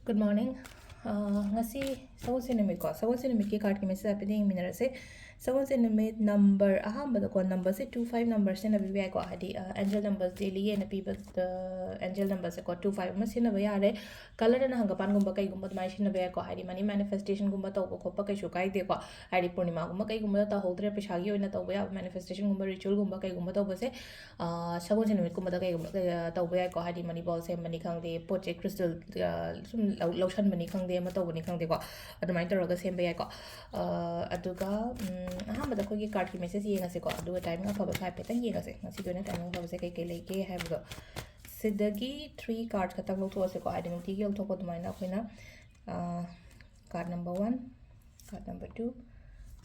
Good morning. Ngasi Sawan Sinamid ko. Sawan Sinamid ki card ki message happening minarase. Sawan Sinamid number ahamba ko number se 25 number se na bibi ko hadi angel numbers daily na people the angel numbers ko 25 ma sina ba yare color na hangapan gumba kai gumba mai sina ba ko hadi money manifestation gumba to ko pa kai shu kai de ko hadi purnima gumba kai gumba ta hodre peshagi oina to ba manifestation gumba ritual gumba kai gumba to ba se Sawan Sinamid gumba kai gumba to ba ko hadi money ball se money khang de poche crystal sum lotion money khang de ma to ni khang de ko adumai to roga sem ba ko aduga ahambada ko gi card ki message yenga se ko aduga time nga phaba phai petang yenga se ngasi dona time nga phaba se kai kai leke haibdo sidagi 3 cards khatang lo tho se ko hadi ngi gi lo tho ko dumai na khoina card number 1 card number 2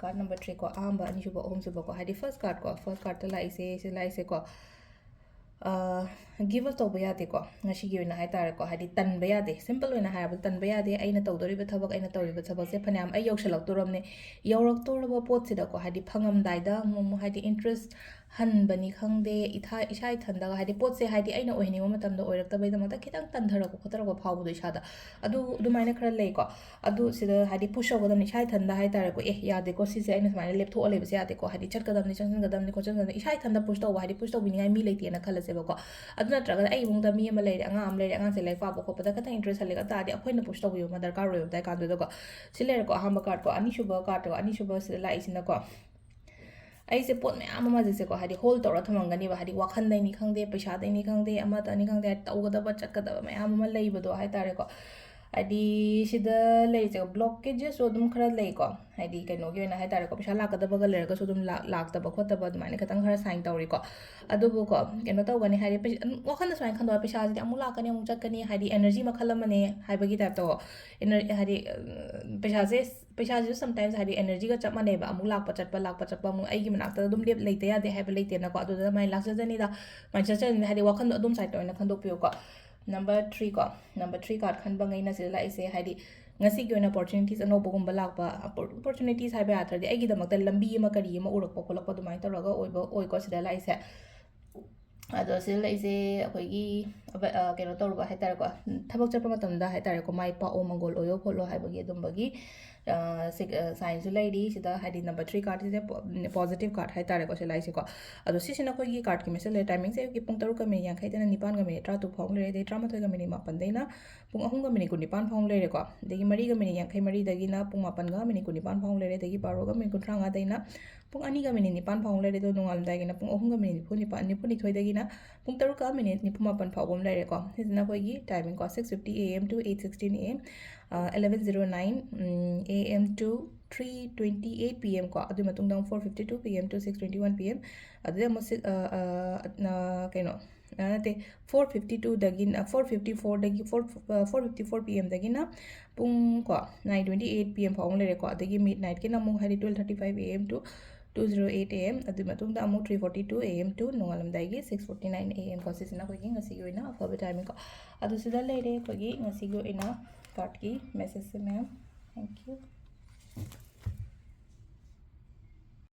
card number 3 ko amba ani shuba om shuba ko hadi first card ta lai se ko give up tawba yade ko ngashigi oina hai tare ko hadi tanba yade simple oina haibal tanba yade aina tawdori ba thabak aina tawri ba thabak se phanam ai yawshalak toramne yawrak toraba pot sida ko hadi phangam daida mum hadi interest han bani khangde isai thanda hadi pot se hadi aina ohini ma matamda oirak tabai da mata kitang tandhara ko khotara ko phawbu do isada adu dumaina khara lei ko adu sida hadi push ogodam ni isai thanda hai tare ko yade ko sise aina smaina lep tho ole bse yade ko hadi chat kadam ni changin gadam ni ko changin isai thanda push to hadi push to biningai mi leiti na khala se ba ko aduna traga ai mungda mi ama leire anga se lai fa ba ko pada kata interest hale ka ta di akhoi na push to bi ma darkar ro dai ka do ko silere ko hamba card ko ani shuba card ko ani shuba se lai sina ko ai se pot me ama ma se ko hadi hold tora thamangani ba hadi wakhan dai ni khangde paisa dai ni khangde ama ta ni khangde tawgada ba chakada ba ama ma lei ba do hai tare ko hadi sida lei se blockages so dum khara lei ko hadi kaino gi na hai tare ko paisa lakada ba ga lere ko so dum lakta ba khota ba dumai ne khatang khara sign tawri ko adu bu ko keno taw gani hadi wakhan da sign khando paisa ji amu lakani amu chakani hadi energy makhala mane hai ba gi ta to hadi paisa ji sometimes hadi energy ga chap mane ba amu lakpa chatpa mu ai gi manakta dum lep leite ya de hai ba leite na ko adu da mai laksa jani da mai chacha hadi wakhan da dum side to na khando piyo ko number 3 ko number 3 card khan bangai na sila ise hadi ngasi gi ona opportunities ano bogum balak ba opportunities hai ba athar di ai gi da makta lambi ma kari ma urak ko kolak pa dumai to raga oi ko sila ise ado sila ise akoi gi keno to ba hai tar ko thabak chapa matam da hai tar ko mai pa o mangol oyo pholo hai ba gi dum ba gi science lady sida hadi number 3 card is a positive card hai tare ko selai se ko ado si sina ko gi card ki message le timing se ki pung taru ka me yang khai dena nipan ga me tra tu phong le de tra ma thoi ga me ni mapan deina pung ahung ga me ni ku nipan phong le re ko de gi mari ga me ni yang khai mari da gi na pung mapan ga me ni ku nipan phong le re de gi paro ga me ku tra nga deina pung ani ga me ni nipan phong le re do nungal da gi na pung ahung ga me ni phu ni thoi da gi na pung taru ka me ni pung mapan phau gom le re ko sina ko gi timing ko 6:50 am to 8:16 am 11:09 am to 3:28 pm ko adu matung dang 4:52 pm to 6:21 pm adu mo kaino te 4:52 dagin 4:54 dagi 4:54 pm dagina pung ko 9:28 pm phawng le ko adagi midnight ke namu hari 12:35 am to 2:08 am adu matung da amu 3:42 am to nongalam dagi 6:49 am ko sisina ko gi ngasi gi oina afaba timing ko adu sida le re ko gi ngasi gi oina card ki message se ma'am thank you